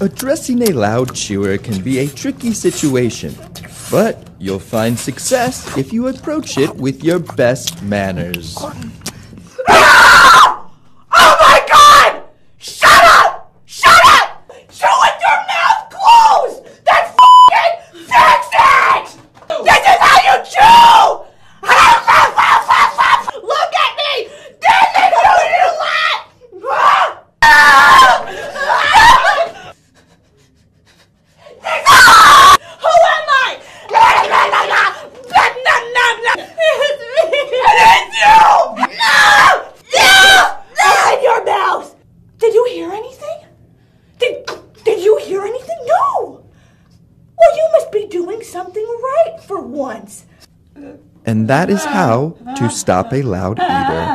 Addressing a loud chewer can be a tricky situation, but you'll find success if you approach it with your best manners. Ah! Oh my God! Shut up! Shut up! Chew with your mouth closed! That f***ing fix it! This is how you chew! Look at me! This is who you let! Who am I? It's you! No! No! In your mouth! Did you hear anything? Did you hear anything? No! Well, you must be doing something right for once. And that is how to stop a loud eater.